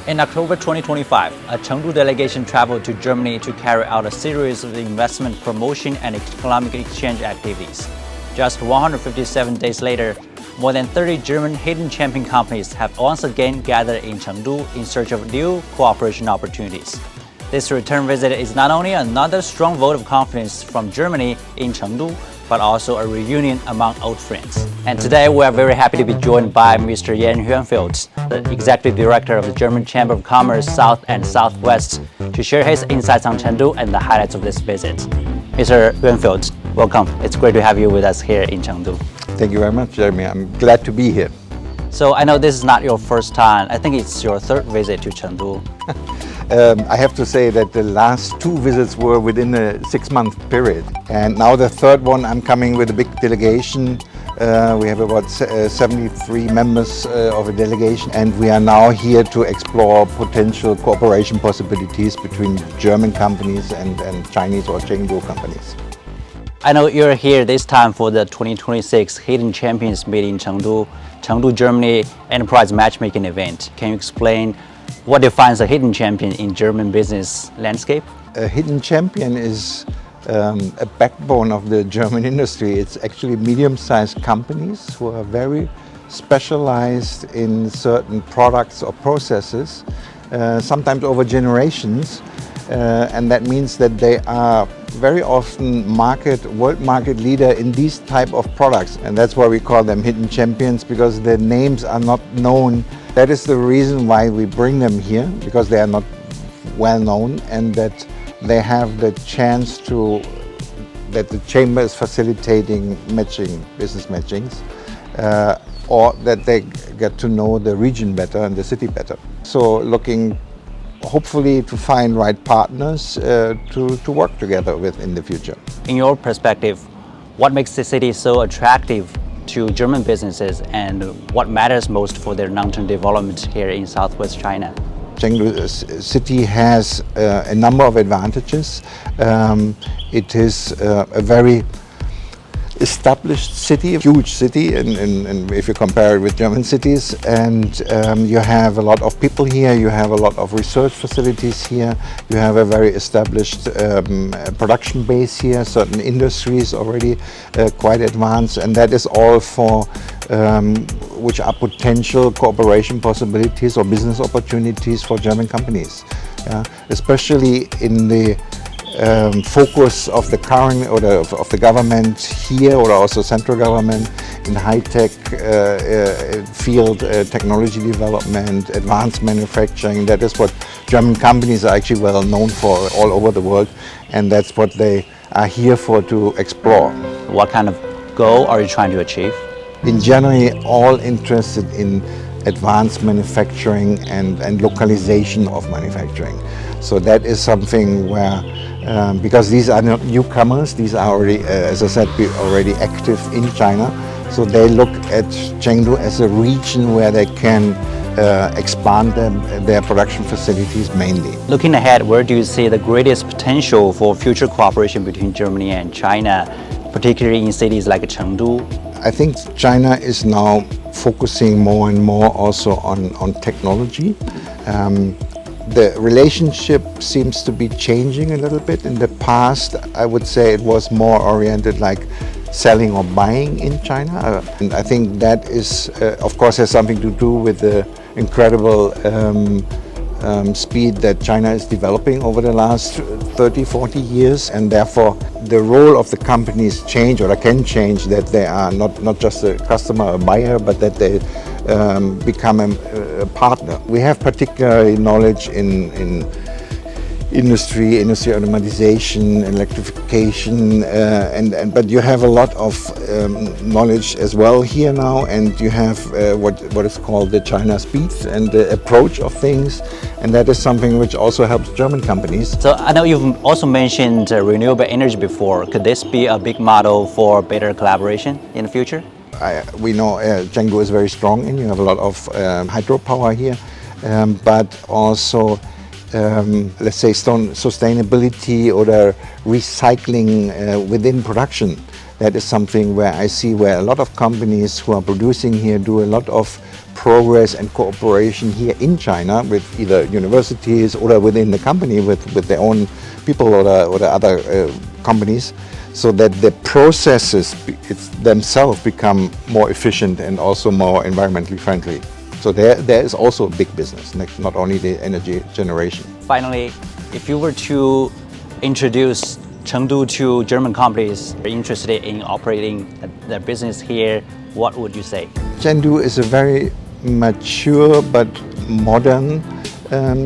In October 2025, a Chengdu delegation traveled to Germany to carry out a series of investment promotion and economic exchange activities. Just 157 days later, more than 30 German hidden champion companies have once again gathered in Chengdu in search of new cooperation opportunities. This return visit is not only another strong vote of confidence from Germany in Chengdu, but also a reunion among old friends. And today we are very happy to be joined by Mr. Rönnfeld, the Executive Director of the German Chamber of Commerce South and Southwest, to share his insights on Chengdu and the highlights of this visit. Mr. Rönnfeld, welcome. It's great to have you with us here in Chengdu. Thank you very much, Jeremy. I'm glad to be here. So I know this is not your first time. I think it's your third visit to Chengdu. I have to say that the last two visits were within a 6-month period. And now the third one, I'm coming with a big delegation. We have about 73 members of a delegation, and we are now here to explore potential cooperation possibilities between German companies and Chinese or Chengdu companies. I know you're here this time for the 2026 Hidden Champions meeting in Chengdu, Germany Enterprise Matchmaking event. Can you explain what defines a hidden champion in German business landscape? A hidden champion is a backbone of the German industry. It's actually medium-sized companies who are very specialized in certain products or processes, sometimes over generations. And that means that they are very often world market leader in these type of products. And that's why we call them hidden champions, because their names are not known. That is the reason why we bring them here, because they are not well known, and that they have the chance that the chamber is facilitating business matchings, or that they get to know the region better and the city better. So looking hopefully to find right partners to work together with in the future. In your perspective, what makes the city so attractive to German businesses, and what matters most for their long-term development here in Southwest China? Chengdu city has a number of advantages. It is a very established city, a huge city, and if you compare it with German cities, and you have a lot of people here, you have a lot of research facilities here, you have a very established production base here, certain industries already quite advanced, and that is all for which are potential cooperation possibilities or business opportunities for German companies, especially in the focus of the current or of the government here, or also central government in high-tech field, technology development, advanced manufacturing. That is what German companies are actually well known for all over the world, and that's what they are here for, to explore. What kind of goal are you trying to achieve? In general, all interested in advanced manufacturing and localization of manufacturing. So that is something where, because these are not newcomers, these are already, as I said, already active in China. So they look at Chengdu as a region where they can expand their production facilities mainly. Looking ahead, where do you see the greatest potential for future cooperation between Germany and China, particularly in cities like Chengdu? I think China is now focusing more and more also on technology. The relationship seems to be changing a little bit. In the past, I would say it was more oriented like selling or buying in China. And I think that is, of course, has something to do with the incredible speed that China is developing over the last 30, 40 years. And therefore, the role of the companies change, or can change, that they are not just a customer or buyer, but that they become a partner. We have particular knowledge in industry automatization, electrification, but you have a lot of knowledge as well here now, and you have what is called the China speed and the approach of things, and that is something which also helps German companies. So I know you've also mentioned renewable energy before. Could this be a big model for better collaboration in the future? We know Chengdu is very strong in. You have a lot of hydropower here, but also let's say sustainability or the recycling within production. That is something where I see where a lot of companies who are producing here do a lot of progress and cooperation here in China with either universities or within the company with their own people or the other companies, so that the processes themselves become more efficient and also more environmentally friendly. So there is also a big business, not only the energy generation. Finally, if you were to introduce Chengdu to German companies interested in operating their business here, what would you say? Chengdu is a very mature but modern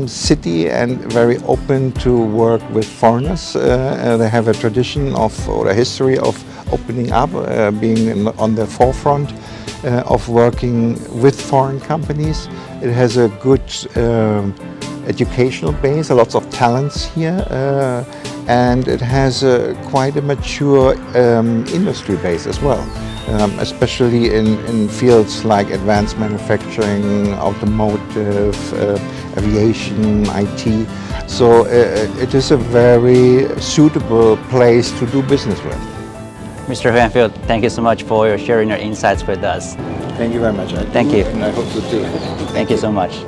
city and very open to work with foreigners. They have a tradition or a history of opening up, being on the forefront of working with foreign companies. It has a good educational base, lots of talents here, and it has quite a mature industry base as well, especially in fields like advanced manufacturing, automotive, aviation, IT. So it is a very suitable place to do business with. Mr. Rönnfeld, thank you so much for sharing your insights with us. Thank you very much. Thank you. And I hope to too. Thank you so much.